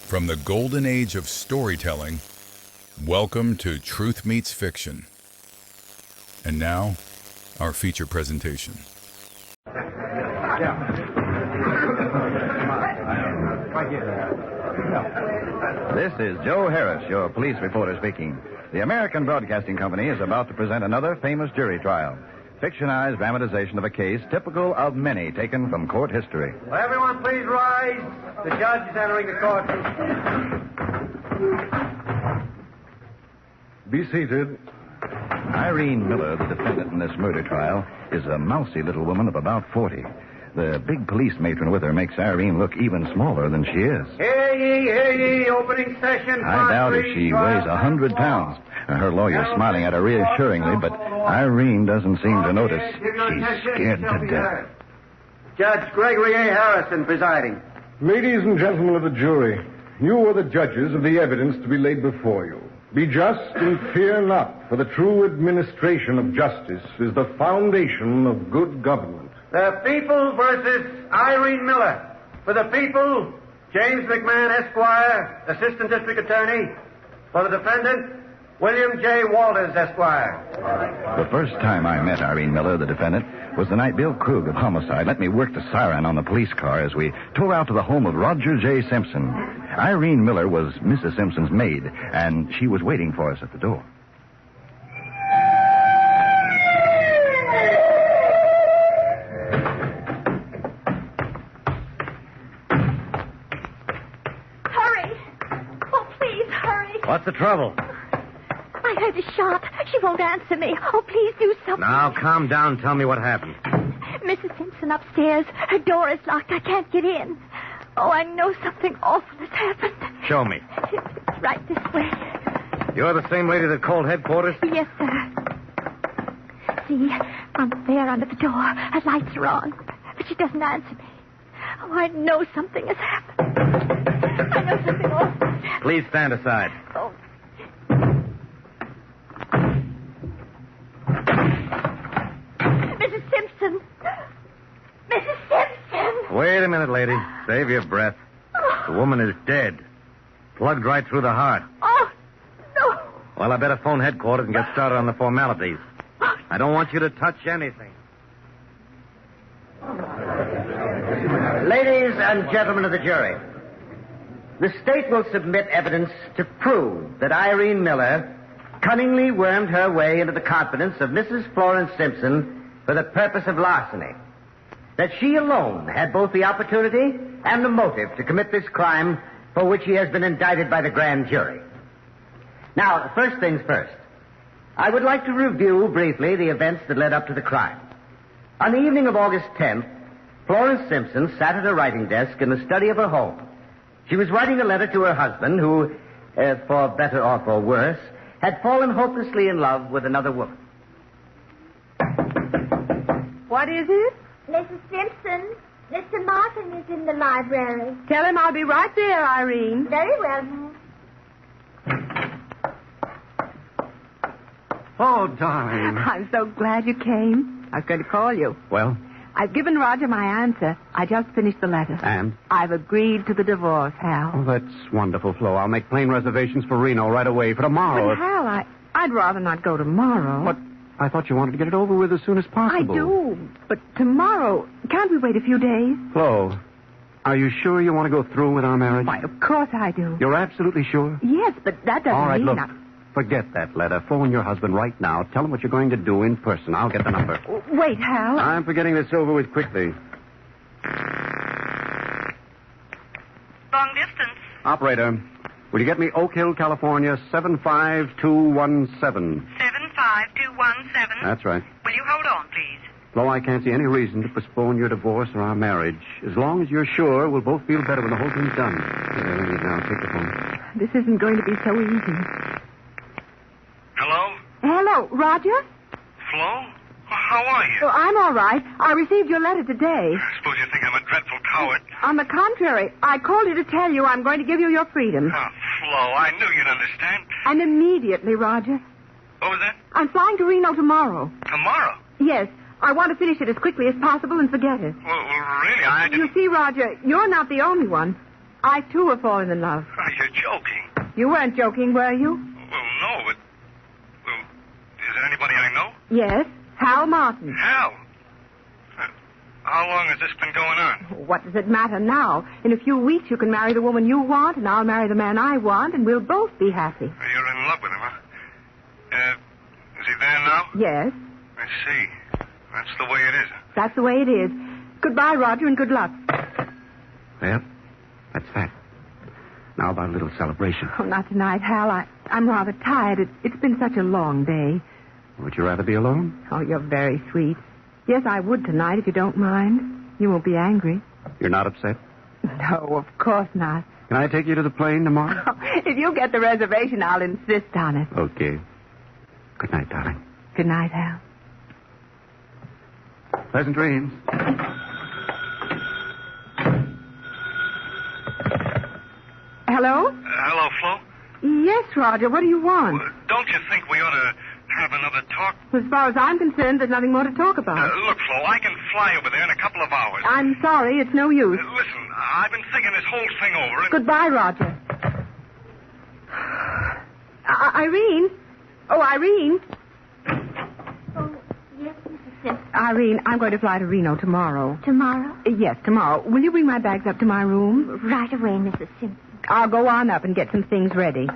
From the golden age of storytelling, welcome to Truth Meets Fiction. And now, our feature presentation. This is Joe Harris, your police reporter speaking. The American Broadcasting Company is about to present another famous jury trial. Fictionized dramatization of a case typical of many taken from court history. Will everyone please rise? The judge is entering the courtroom. Be seated. Irene Miller, the defendant in this murder trial, is a mousy little woman of about 40. The big police matron with her makes Irene look even smaller than she is. Hear ye, opening session. I doubt if she weighs 100 pounds. Her lawyer's smiling at her reassuringly, but Irene doesn't seem to notice. She's scared to death. Judge Gregory A. Harrison presiding. Ladies and gentlemen of the jury, you are the judges of the evidence to be laid before you. Be just and fear not, for the true administration of justice is the foundation of good government. The people versus Irene Miller. For the people, James McMahon, Esquire, Assistant District Attorney. For the defendant, William J. Walters, Esquire. The first time I met Irene Miller, the defendant, was the night Bill Krug of Homicide let me work the siren on the police car as we tore out to the home of Roger J. Simpson. Irene Miller was Mrs. Simpson's maid, and she was waiting for us at the door. Hurry! Oh, please, hurry. What's the trouble? I heard a shot. She won't answer me. Oh, please do something. Now, calm down and tell me what happened. Mrs. Simpson upstairs. Her door is locked. I can't get in. Oh, I know something awful has happened. Show me. It's right this way. You're the same lady that called headquarters? Yes, sir. See, I'm there under the door. Her lights are on. But she doesn't answer me. Oh, I know something has happened. I know something awful has happened. Please stand aside. Oh. Mrs. Simpson. Mrs. Simpson. Wait a minute, lady. Save your breath. The woman is dead. Plugged right through the heart. Oh, no. Well, I better phone headquarters and get started on the formalities. I don't want you to touch anything. Ladies and gentlemen of the jury, the state will submit evidence to prove that Irene Miller cunningly wormed her way into the confidence of Mrs. Florence Simpson for the purpose of larceny. That she alone had both the opportunity and the motive to commit this crime for which she has been indicted by the grand jury. Now, first things first. I would like to review briefly the events that led up to the crime. On the evening of August 10th, Florence Simpson sat at her writing desk in the study of her home. She was writing a letter to her husband who, for better or for worse, had fallen hopelessly in love with another woman. What is it? Mrs. Simpson, Mr. Martin is in the library. Tell him I'll be right there, Irene. Very well, ma'am. Oh, darling. I'm so glad you came. I was going to call you. Well, I've given Roger my answer. I just finished the letter. and? I've agreed to the divorce, Hal. Oh, that's wonderful, Flo. I'll make plane reservations for Reno right away for tomorrow. But, Hal, I'd rather not go tomorrow. But I thought you wanted to get it over with as soon as I possible. do. But tomorrow, can't we wait a few days? Flo, are you sure you want to go through with our marriage? Why, of course I do. You're absolutely sure? Yes, but that doesn't All right, mean look. Forget that letter. Phone your husband right now. Tell him what you're going to do in person. I'll get the number. Wait, Hal. I'm for getting this over with quickly. Long distance. Operator, will you get me Oak Hill, California, 75217? 75217. That's right. Will you hold on, please? Flo, I can't see any reason to postpone your divorce or our marriage. As long as you're sure, we'll both feel better when the whole thing's done. Now, take the phone. This isn't going to be so easy. Hello? Hello, Roger? Flo? How are you? Oh, I'm all right. I received your letter today. I suppose you think I'm a dreadful coward. On the contrary, I called you to tell you I'm going to give you your freedom. Oh, Flo, I knew you'd understand. And immediately, Roger. What was that? I'm flying to Reno tomorrow. Tomorrow? Yes, I want to finish it as quickly as possible and forget it. Well, really, I didn't... You see, Roger, you're not the only one. I, too, have fallen in love. Oh, you're joking. You weren't joking, were you? Well, no, but... Well, is it anybody I know? Yes. Hal Martin. Hal. How long has this been going on? What does it matter now? In a few weeks, you can marry the woman you want, and I'll marry the man I want, and we'll both be happy. You're in love with him, huh? Is he there now? Yes. I see. That's the way it is. That's the way it is. Goodbye, Roger, and good luck. Well, that's that. Now about a little celebration. Oh, not tonight, Hal. I'm rather tired. It's been such a long day. Would you rather be alone? Oh, you're very sweet. Yes, I would tonight, if you don't mind. You won't be angry. You're not upset? No, of course not. Can I take you to the plane tomorrow? If you get the reservation, I'll insist on it. Okay. Good night, darling. Good night, Hal. Pleasant dreams. Hello? Hello, Flo? Yes, Roger. What do you want? Don't you think we ought to have another talk? As far as I'm concerned, there's nothing more to talk about. Look, Flo, I can fly over there in a couple of hours. I'm sorry. It's no use. Listen, I've been thinking this whole thing over. And... Goodbye, Roger. Irene? Oh, Irene? Oh, yes, Mrs. Simpson. Irene, I'm going to fly to Reno tomorrow. Tomorrow? Yes, tomorrow. Will you bring my bags up to my room? Right away, Mrs. Simpson. I'll go on up and get some things ready.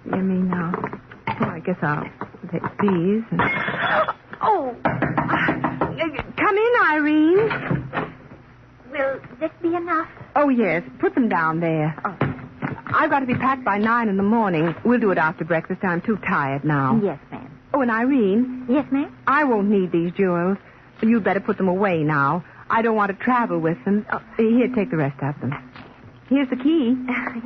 You mean now? Well, I guess I'll take these. And... Oh! Come in, Irene. Will this be enough? Oh, yes. Put them down there. Oh. I've got to be packed by 9 in the morning. We'll do it after breakfast. I'm too tired now. Yes, ma'am. Oh, and Irene. Yes, ma'am? I won't need these jewels. You'd better put them away now. I don't want to travel with them. Oh, here, take the rest of them. Here's the key. Yes.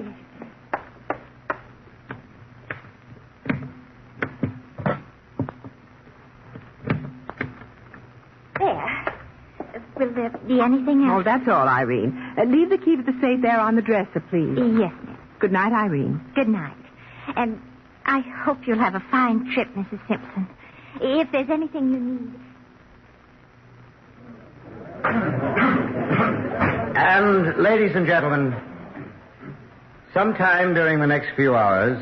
There. Will there be anything else? Oh, that's all, Irene. Leave the key to the safe there on the dresser, please. Yes, ma'am. Good night, Irene. Good night. And I hope you'll have a fine trip, Mrs. Simpson. If there's anything you need. And, ladies and gentlemen, sometime during the next few hours,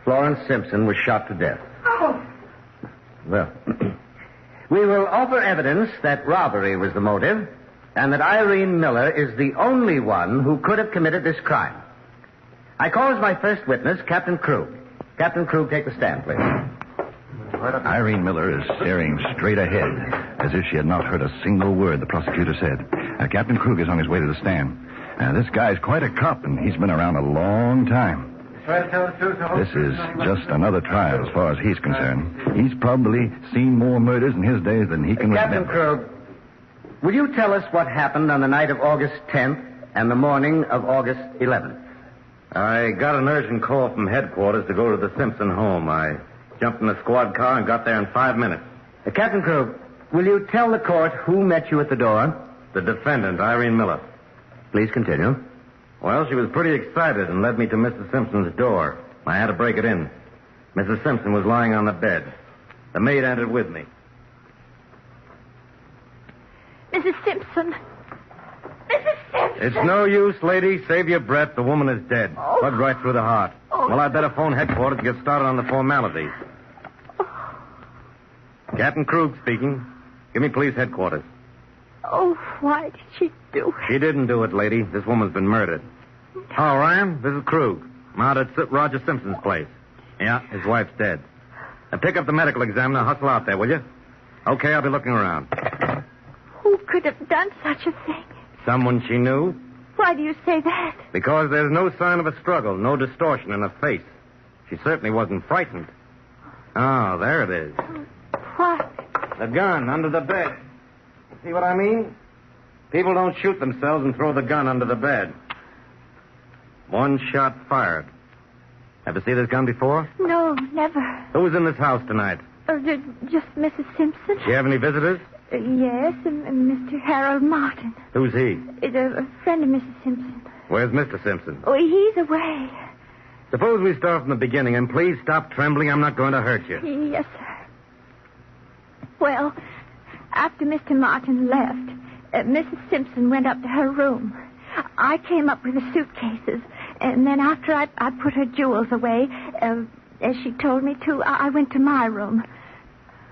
Florence Simpson was shot to death. Oh! Well, we will offer evidence that robbery was the motive and that Irene Miller is the only one who could have committed this crime. I call as my first witness Captain Krug. Captain Krug, take the stand, please. Irene Miller is staring straight ahead, as if she had not heard a single word the prosecutor said. Captain Krug is on his way to the stand. This guy's quite a cop, and he's been around a long time. This is just another trial as far as he's concerned. He's probably seen more murders in his days than he can Captain remember. Krug, will you tell us what happened on the night of August 10th and the morning of August 11th? I got an urgent call from headquarters to go to the Simpson home. I jumped in the squad car and got there in 5 minutes. Captain Krug, will you tell the court who met you at the door? The defendant, Irene Miller. Please continue. Well, she was pretty excited and led me to Mrs. Simpson's door. I had to break it in. Mrs. Simpson was lying on the bed. The maid entered with me. Mrs. Simpson. Mrs. Simpson. It's no use, lady. Save your breath. The woman is dead. Oh. Plugged right through the heart. Oh. Well, I'd better phone headquarters to get started on the formalities. Captain Krug speaking. Give me police headquarters. Oh, why did she do it? She didn't do it, lady. This woman's been murdered. Oh, Ryan, this is Krug. I'm out at Roger Simpson's place. Yeah, his wife's dead. Now pick up the medical examiner. Hustle out there, will you? Okay, I'll be looking around. Who could have done such a thing? Someone she knew. Why do you say that? Because there's no sign of a struggle, no distortion in her face. She certainly wasn't frightened. Oh, there it is. What? The gun under the bed. See what I mean? People don't shoot themselves and throw the gun under the bed. One shot fired. Ever see this gun before? No, never. Who was in this house tonight? Just Mrs. Simpson? Do you have any visitors? Yes, and Mr. Harold Martin. Who's he? A friend of Mrs. Simpson. Where's Mr. Simpson? Oh, he's away. Suppose we start from the beginning, and please stop trembling. I'm not going to hurt you. Yes, sir. Well, after Mr. Martin left, Mrs. Simpson went up to her room. I came up with the suitcases, and then after I put her jewels away, as she told me to, I went to my room.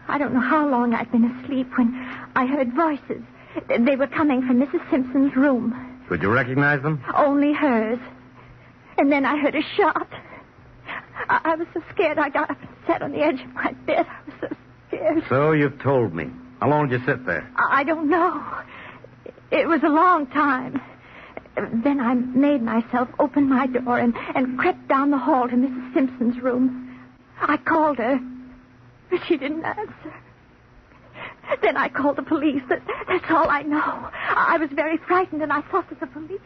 I don't know how long I'd been asleep when I heard voices. They were coming from Mrs. Simpson's room. Could you recognize them? Only hers. And then I heard a shot. I was so scared I got up and sat on the edge of my bed. I was so scared. So you've told me. How long did you sit there? I don't know. It was a long time. Then I made myself open my door and crept down the hall to Mrs. Simpson's room. I called her, but she didn't answer. Then I called the police. That's all I know. I was very frightened, and I thought that the police...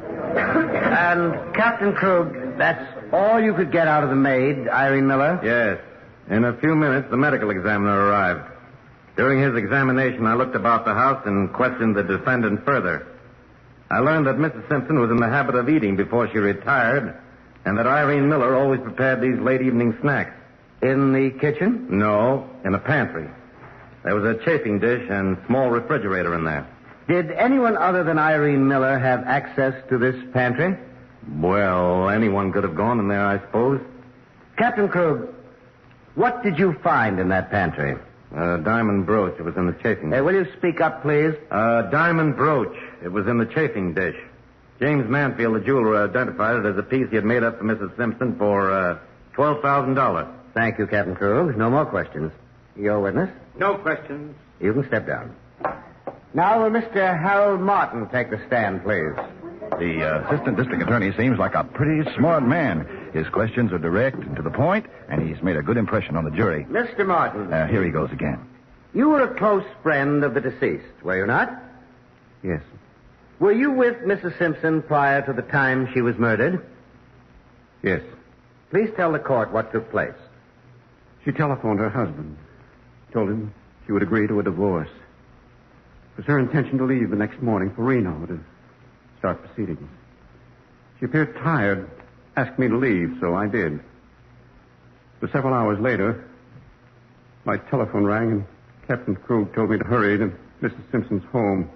And, Captain Krug, that's all you could get out of the maid, Irene Miller? Yes. In a few minutes, the medical examiner arrived. During his examination, I looked about the house and questioned the defendant further. I learned that Mrs. Simpson was in the habit of eating before she retired, and that Irene Miller always prepared these late evening snacks. In the kitchen? No, in the pantry. There was a chafing dish and small refrigerator in there. Did anyone other than Irene Miller have access to this pantry? Well, anyone could have gone in there, I suppose. Captain Krug, what did you find in that pantry? A diamond brooch. It was in the chafing dish. Will you speak up, please? A diamond brooch. It was in the chafing dish. James Manfield, the jeweler, identified it as a piece he had made up for Mrs. Simpson for $12,000. Thank you, Captain Krug. No more questions. Your witness? No questions. You can step down. Now, will Mr. Harold Martin take the stand, please? The assistant district attorney seems like a pretty smart man. His questions are direct and to the point, and he's made a good impression on the jury. Mr. Martin. Here he goes again. You were a close friend of the deceased, were you not? Yes. Were you with Mrs. Simpson prior to the time she was murdered? Yes. Please tell the court what took place. She telephoned her husband. Told him she would agree to a divorce. It was her intention to leave the next morning for Reno to start proceedings. She appeared tired, asked me to leave, so I did. But several hours later, my telephone rang and Captain Krug told me to hurry to Mrs. Simpson's home.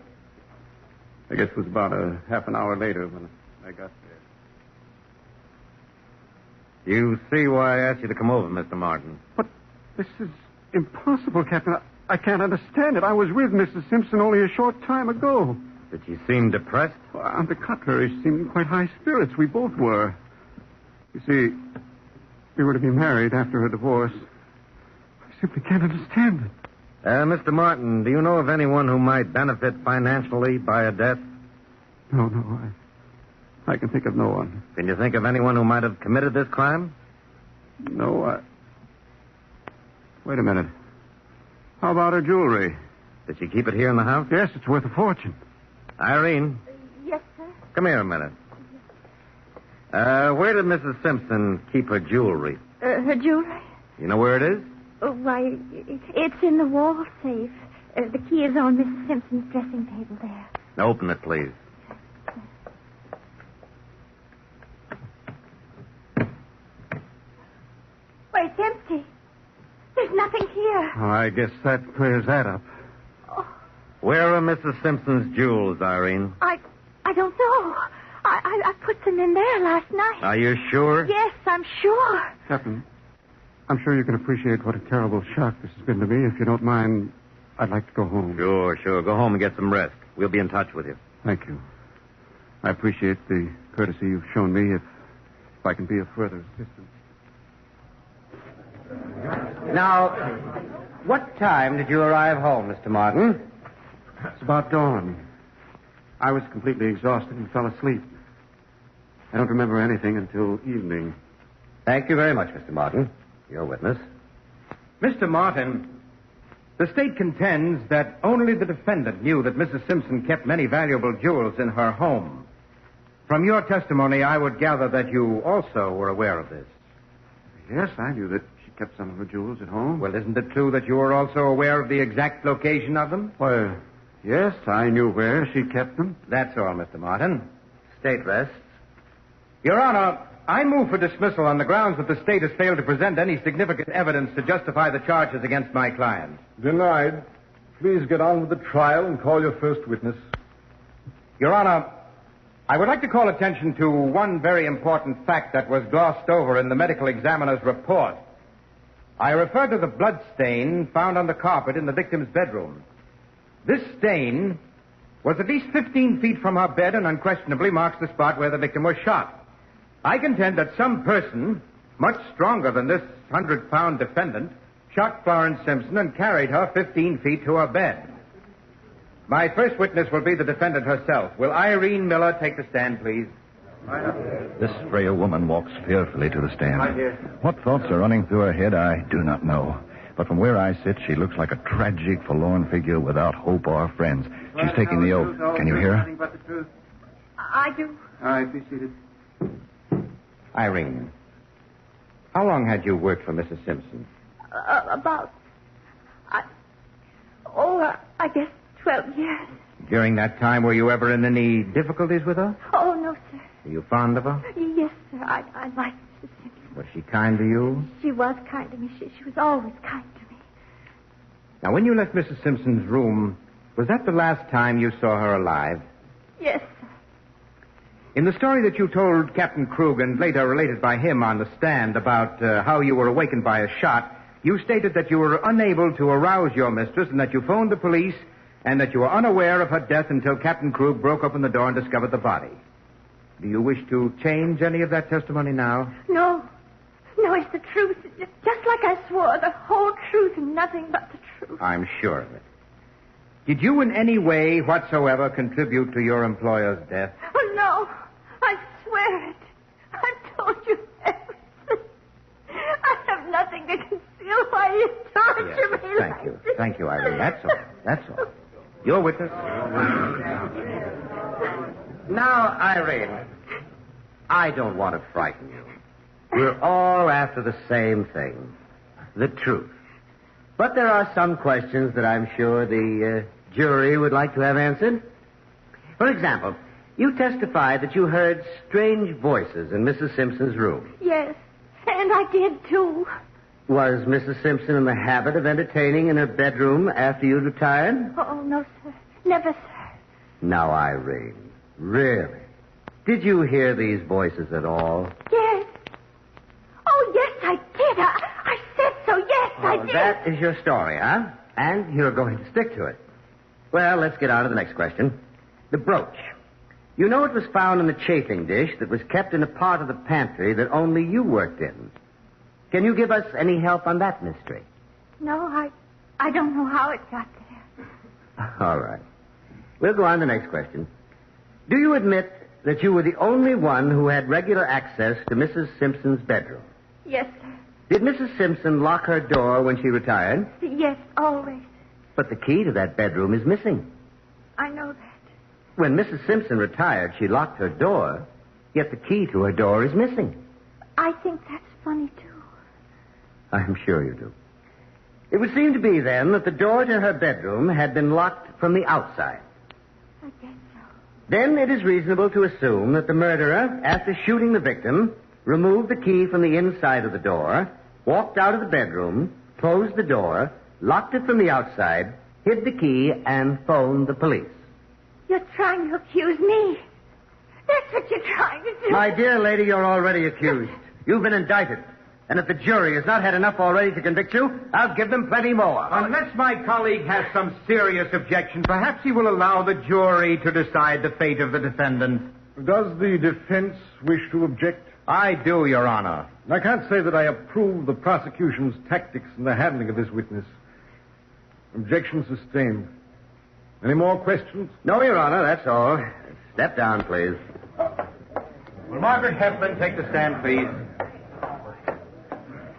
I guess it was about a half an hour later when I got there. You see why I asked you to come over, Mr. Martin. But this is impossible, Captain. I can't understand it. I was with Mrs. Simpson only a short time ago. Did she seem depressed? Well, on the contrary, she seemed in quite high spirits. We both were. You see, we were to be married after her divorce. I simply can't understand it. Mr. Martin, do you know of anyone who might benefit financially by a death? No, I can think of no one. Can you think of anyone who might have committed this crime? No, Wait a minute. How about her jewelry? Did she keep it here in the house? Yes, it's worth a fortune. Irene? Yes, sir? Come here a minute. Where did Mrs. Simpson keep her jewelry? Her jewelry? You know where it is? Oh, why, it's in the wall safe. The key is on Mrs. Simpson's dressing table there. Now open it, please. Why, it's empty. There's nothing here. Oh, I guess that clears that up. Oh, Where are Mrs. Simpson's jewels, Irene? I don't know. I put them in there last night. Are you sure? Yes, I'm sure. Captain, I'm sure you can appreciate what a terrible shock this has been to me. If you don't mind, I'd like to go home. Sure. Go home and get some rest. We'll be in touch with you. Thank you. I appreciate the courtesy you've shown me. If I can be of further assistance. Now, what time did you arrive home, Mr. Martin? It's about dawn. I was completely exhausted and fell asleep. I don't remember anything until evening. Thank you very much, Mr. Martin. Your witness. Mr. Martin, the state contends that only the defendant knew that Mrs. Simpson kept many valuable jewels in her home. From your testimony, I would gather that you also were aware of this. Yes, I knew that she kept some of her jewels at home. Well, isn't it true that you were also aware of the exact location of them? Well, yes, I knew where she kept them. That's all, Mr. Martin. State rests. Your Honor, I move for dismissal on the grounds that the state has failed to present any significant evidence to justify the charges against my client. Denied. Please get on with the trial and call your first witness. Your Honor, I would like to call attention to one very important fact that was glossed over in the medical examiner's report. I refer to the blood stain found on the carpet in the victim's bedroom. This stain was at least 15 feet from her bed and unquestionably marks the spot where the victim was shot. I contend that some person, much stronger than this 100-pound defendant, shot Florence Simpson and carried her 15 feet to her bed. My first witness will be the defendant herself. Will Irene Miller take the stand, please? This frail woman walks fearfully to the stand. What thoughts are running through her head, I do not know. But from where I sit, she looks like a tragic, forlorn figure without hope or friends. She's taking the oath. Can you hear her? I do. All right, be seated. Irene, how long had you worked for Mrs. Simpson? I guess 12 years. During that time, were you ever in any difficulties with her? Oh, no, sir. Were you fond of her? Yes, sir. I liked Mrs. Simpson. Was she kind to you? She was kind to me. She was always kind to me. Now, when you left Mrs. Simpson's room, was that the last time you saw her alive? Yes, sir. In the story that you told Captain Krug and later related by him on the stand about how you were awakened by a shot, you stated that you were unable to arouse your mistress and that you phoned the police and that you were unaware of her death until Captain Krug broke open the door and discovered the body. Do you wish to change any of that testimony now? No. No, it's the truth. Just like I swore, the whole truth and nothing but the truth. I'm sure of it. Did you in any way whatsoever contribute to your employer's death? Oh, no. I swear it. I've told you everything. I have nothing to conceal why you torture me Thank like you. this. Thank you, Irene. That's all. That's all. Your witness. Now, Irene, I don't want to frighten you. We're all after the same thing, the truth. But there are some questions that I'm sure the jury would like to have answered. For example, you testified that you heard strange voices in Mrs. Simpson's room. Yes, and I did, too. Was Mrs. Simpson in the habit of entertaining in her bedroom after you retired? Oh, no, sir. Never, sir. Now, Irene, really? Did you hear these voices at all? Yes. Oh, yes, I did. I said so. Yes, I did. That is your story, huh? And you're going to stick to it. Well, let's get on to the next question. The brooch. You know it was found in the chafing dish that was kept in a part of the pantry that only you worked in. Can you give us any help on that mystery? No, I don't know how it got there. All right. We'll go on to the next question. Do you admit that you were the only one who had regular access to Mrs. Simpson's bedroom? Yes, sir. Did Mrs. Simpson lock her door when she retired? Yes, always. But the key to that bedroom is missing. I know that. When Mrs. Simpson retired, she locked her door, yet the key to her door is missing. I think that's funny, too. I'm sure you do. It would seem to be, then, that the door to her bedroom had been locked from the outside. I guess so. Then it is reasonable to assume that the murderer, after shooting the victim, removed the key from the inside of the door, walked out of the bedroom, closed the door, locked it from the outside, hid the key, and phoned the police. You're trying to accuse me. That's what you're trying to do. My dear lady, you're already accused. You've been indicted. And if the jury has not had enough already to convict you, I'll give them plenty more. Unless my colleague has some serious objection, perhaps he will allow the jury to decide the fate of the defendant. Does the defense wish to object? I do, Your Honor. I can't say that I approve the prosecution's tactics in the handling of this witness. Objection sustained. Any more questions? No, Your Honor, that's all. Step down, please. Will Margaret Heflin take the stand, please?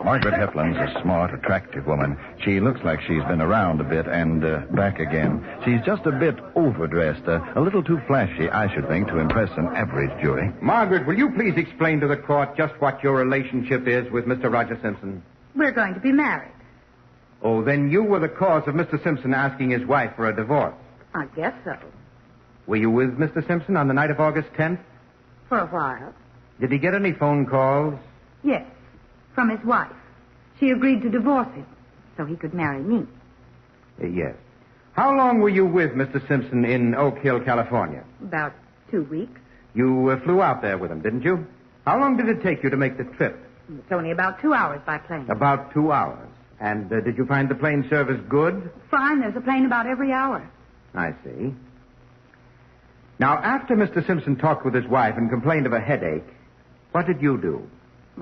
Margaret Heflin's a smart, attractive woman. She looks like she's been around a bit and back again. She's just a bit overdressed, a little too flashy, I should think, to impress an average jury. Margaret, will you please explain to the court just what your relationship is with Mr. Roger Simpson? We're going to be married. Oh, then you were the cause of Mr. Simpson asking his wife for a divorce. I guess so. Were you with Mr. Simpson on the night of August 10th? For a while. Did he get any phone calls? Yes, from his wife. She agreed to divorce him so he could marry me. Yes. How long were you with Mr. Simpson in Oak Hill, California? About 2 weeks. You flew out there with him, didn't you? How long did it take you to make the trip? It's only about 2 hours by plane. About 2 hours. And did you find the plane service good? Fine. There's a plane about every hour. I see. Now, after Mr. Simpson talked with his wife and complained of a headache, what did you do?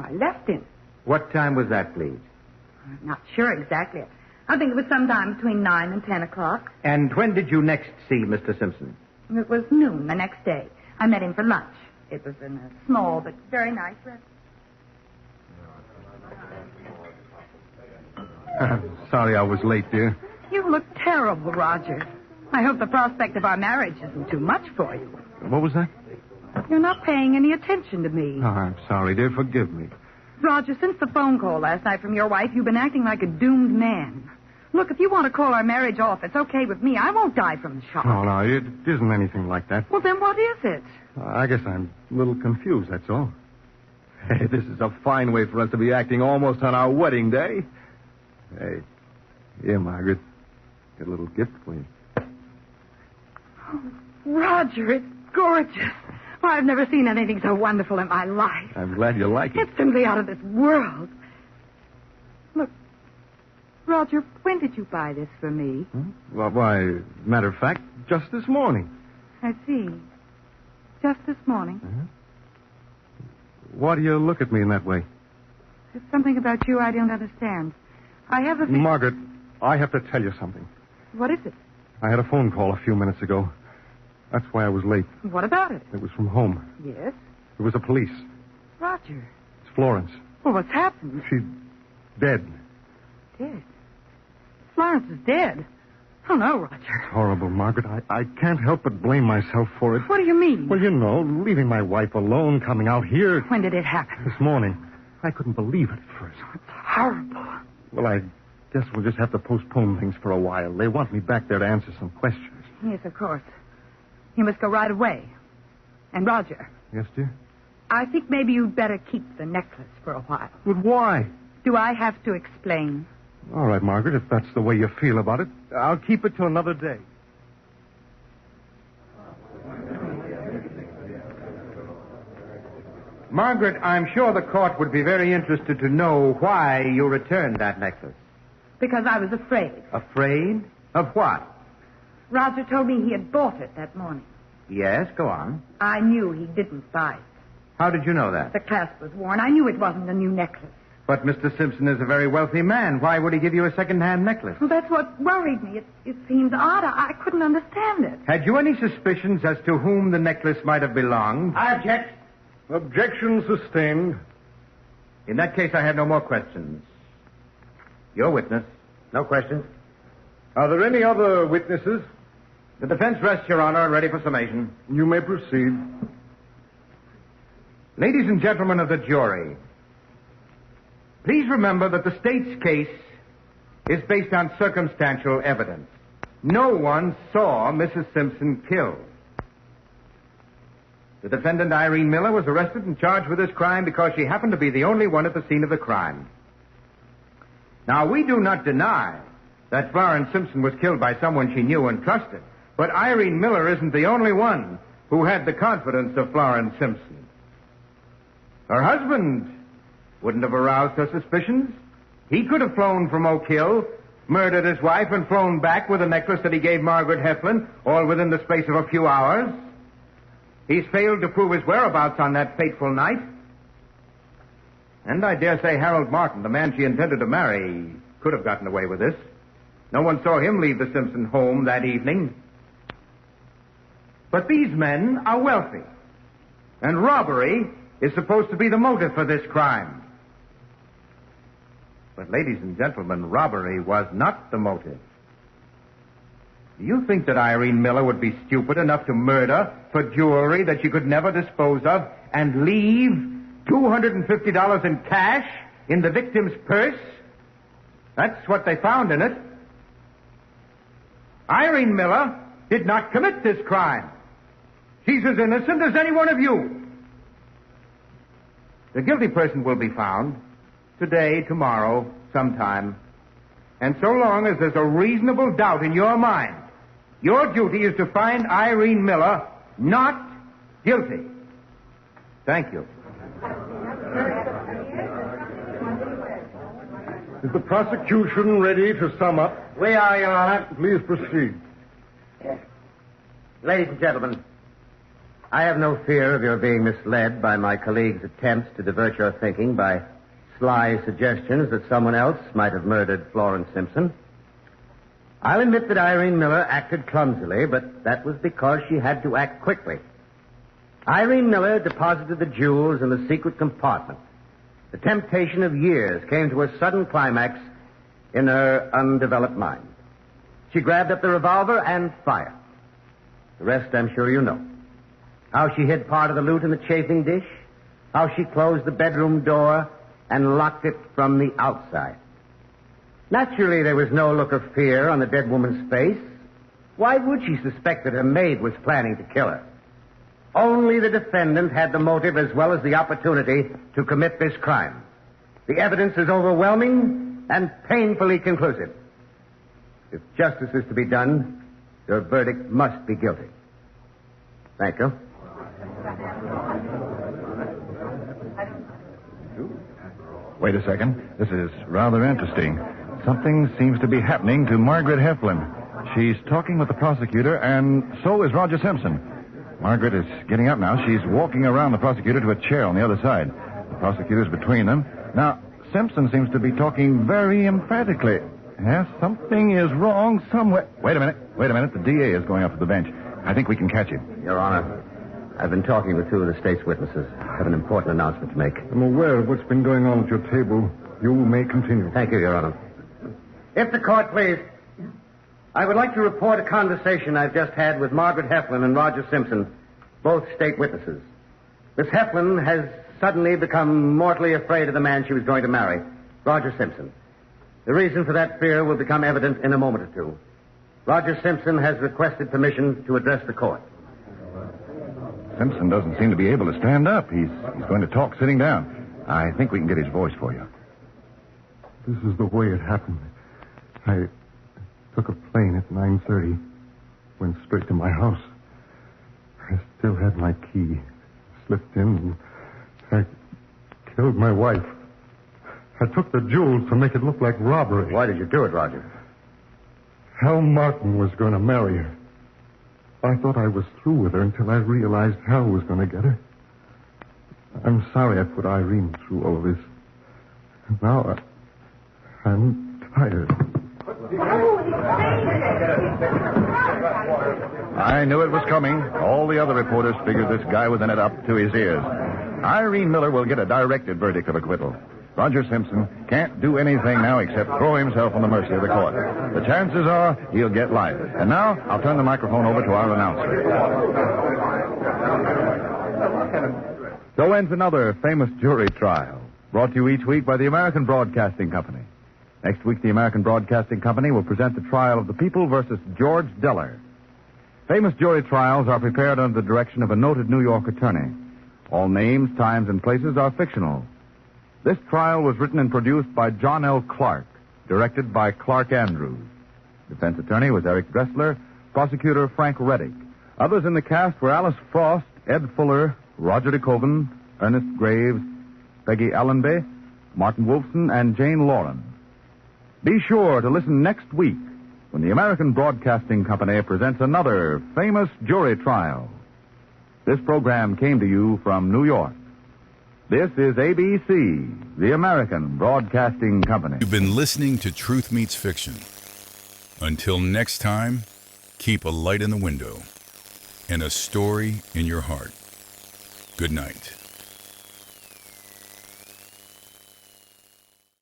I left him. What time was that, please? I'm not sure exactly. I think it was sometime between 9 and 10 o'clock. And when did you next see Mr. Simpson? It was noon the next day. I met him for lunch. It was in a small but very nice restaurant. Sorry I was late, dear. You look terrible, Roger. I hope the prospect of our marriage isn't too much for you. What was that? You're not paying any attention to me. Oh, I'm sorry, dear. Forgive me. Roger, since the phone call last night from your wife, you've been acting like a doomed man. Look, if you want to call our marriage off, it's okay with me. I won't die from the shock. No, it isn't anything like that. Well, then what is it? I guess I'm a little confused, that's all. Hey, this is a fine way for us to be acting almost on our wedding day. Hey, here, Margaret. Got a little gift for you. Oh, Roger, it's gorgeous. Oh, I've never seen anything so wonderful in my life. I'm glad you like it. It's simply out of this world. Look, Roger, when did you buy this for me? Well, why, matter of fact, just this morning. I see. Just this morning. Why do you look at me in that way? There's something about you I don't understand. I have a... Margaret, I have to tell you something. What is it? I had a phone call a few minutes ago. That's why I was late. What about it? It was from home. Yes? It was the police. Roger. It's Florence. Well, what's happened? She's dead. Dead? Florence is dead? Oh, no, Roger. Horrible, Margaret. I can't help but blame myself for it. What do you mean? Well, you know, leaving my wife alone, coming out here. When did it happen? This morning. I couldn't believe it at first. It's horrible. Well, I guess we'll just have to postpone things for a while. They want me back there to answer some questions. Yes, of course. You must go right away. And Roger. Yes, dear? I think maybe you'd better keep the necklace for a while. But why? Do I have to explain? All right, Margaret, if that's the way you feel about it, I'll keep it till another day. Margaret, I'm sure the court would be very interested to know why you returned that necklace. Because I was afraid. Afraid? Of what? Roger told me he had bought it that morning. Yes, go on. I knew he didn't buy it. How did you know that? The clasp was worn. I knew it wasn't a new necklace. But Mr. Simpson is a very wealthy man. Why would he give you a second-hand necklace? Well, that's what worried me. It seemed odd. I couldn't understand it. Had you any suspicions as to whom the necklace might have belonged? I object. Objection sustained. In that case, I have no more questions. Your witness. No questions. Are there any other witnesses? The defense rests, Your Honor, and ready for summation. You may proceed. Ladies and gentlemen of the jury, please remember that the state's case is based on circumstantial evidence. No one saw Mrs. Simpson killed. The defendant, Irene Miller, was arrested and charged with this crime because she happened to be the only one at the scene of the crime. Now, we do not deny that Florence Simpson was killed by someone she knew and trusted, but Irene Miller isn't the only one who had the confidence of Florence Simpson. Her husband wouldn't have aroused her suspicions. He could have flown from Oak Hill, murdered his wife, and flown back with a necklace that he gave Margaret Heflin, all within the space of a few hours. He's failed to prove his whereabouts on that fateful night. And I dare say Harold Martin, the man she intended to marry, could have gotten away with this. No one saw him leave the Simpson home that evening. But these men are wealthy, and robbery is supposed to be the motive for this crime. But, ladies and gentlemen, robbery was not the motive. Do you think that Irene Miller would be stupid enough to murder for jewelry that she could never dispose of and leave $250 in cash in the victim's purse? That's what they found in it. Irene Miller did not commit this crime. She's as innocent as any one of you. The guilty person will be found today, tomorrow, sometime. And so long as there's a reasonable doubt in your mind, your duty is to find Irene Miller not guilty. Thank you. Is the prosecution ready to sum up? We are, Your Honor. Please proceed. Ladies and gentlemen, I have no fear of your being misled by my colleagues' attempts to divert your thinking by sly suggestions that someone else might have murdered Florence Simpson. I'll admit that Irene Miller acted clumsily, but that was because she had to act quickly. Irene Miller deposited the jewels in the secret compartment. The temptation of years came to a sudden climax in her undeveloped mind. She grabbed up the revolver and fired. The rest I'm sure you know. How she hid part of the loot in the chafing dish, how she closed the bedroom door and locked it from the outside. Naturally, there was no look of fear on the dead woman's face. Why would she suspect that her maid was planning to kill her? Only the defendant had the motive as well as the opportunity to commit this crime. The evidence is overwhelming and painfully conclusive. If justice is to be done, your verdict must be guilty. Thank you. Wait a second. This is rather interesting. Something seems to be happening to Margaret Heflin. She's talking with the prosecutor, and so is Roger Simpson. Margaret is getting up now. She's walking around the prosecutor to a chair on the other side. The prosecutor's between them. Now, Simpson seems to be talking very emphatically. Yes, something is wrong somewhere. Wait a minute. The DA is going up to the bench. I think we can catch him. Your Honor, I've been talking with two of the state's witnesses. I have an important announcement to make. I'm aware of what's been going on at your table. You may continue. Thank you, Your Honor. If the court please, I would like to report a conversation I've just had with Margaret Heflin and Roger Simpson, both state witnesses. Miss Heflin has suddenly become mortally afraid of the man she was going to marry, Roger Simpson. The reason for that fear will become evident in a moment or two. Roger Simpson has requested permission to address the court. Simpson doesn't seem to be able to stand up. He's going to talk sitting down. I think we can get his voice for you. This is the way it happened. I took a plane at 9:30, went straight to my house. I still had my key. Slipped in, and I killed my wife. I took the jewels to make it look like robbery. Why did you do it, Roger? Hal Martin was going to marry her. I thought I was through with her until I realized Hal was going to get her. I'm sorry I put Irene through all this. Now I'm tired. I knew it was coming. All the other reporters figured this guy was in it up to his ears. Irene Miller will get a directed verdict of acquittal. Roger Simpson can't do anything now except throw himself on the mercy of the court. The chances are he'll get life. And now I'll turn the microphone over to our announcer. So ends another famous jury trial, brought to you each week by the American Broadcasting Company. Next week, the American Broadcasting Company will present the trial of the People versus George Deller. Famous jury trials are prepared under the direction of a noted New York attorney. All names, times, and places are fictional. This trial was written and produced by John L. Clark, directed by Clark Andrews. Defense attorney was Eric Dressler, prosecutor Frank Reddick. Others in the cast were Alice Frost, Ed Fuller, Roger DeKoven, Ernest Graves, Peggy Allenby, Martin Wolfson, and Jane Lauren. Be sure to listen next week when the American Broadcasting Company presents another famous jury trial. This program came to you from New York. This is ABC, the American Broadcasting Company. You've been listening to Truth Meets Fiction. Until next time, keep a light in the window and a story in your heart. Good night.